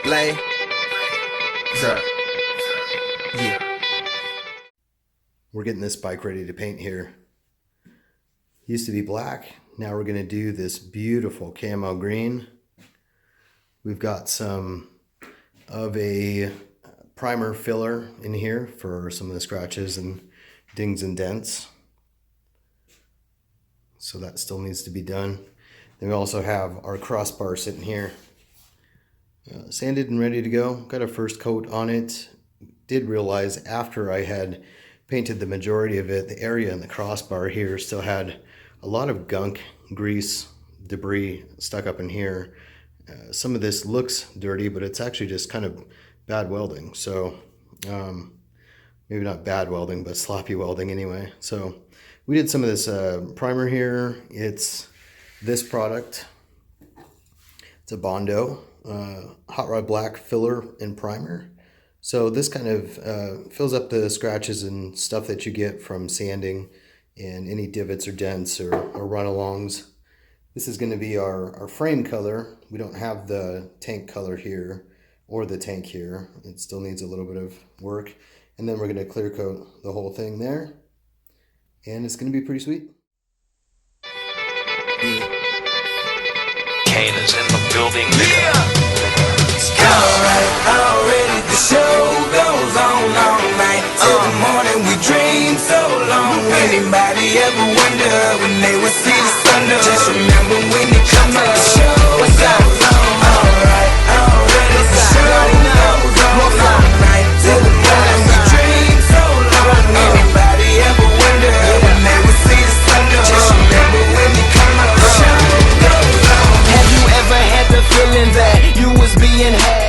Lay. What's up? Yeah. We're getting this bike ready to paint here. Used to be black. Now we're going to do this beautiful camo green. We've got some of a primer filler in here for some of the scratches and dings and dents. So that still needs to be done. Then we also have our crossbar sitting here. Sanded and ready to go. Got a first coat on it. Did realize after I had painted the majority of it, the area in the crossbar here still had a lot of gunk, grease, debris stuck up in here. Some of this looks dirty, but it's actually just kind of bad welding. So maybe not bad welding, but sloppy welding anyway. So we did some of this primer here. It's this product. It's a Bondo Hot Rod Black filler and primer. So this kind of fills up the scratches and stuff that you get from sanding and any divots or dents or run-alongs. This is going to be our frame color. We don't have the tank color here or the tank here. It still needs a little bit of work. And then we're going to clear coat the whole thing there. And it's going to be pretty sweet. Kane is in the building. Already the show goes on all night till the morning. We dream so long. Anybody ever wonder when they would see the sun up? Just remember when it comes up. The show goes on. Alright, already the show goes on all night till the morning. We dream so long. Anybody ever wonder when they would see the sun up? Just remember when it comes up. The show goes on. Have you ever had the feeling that you was being had?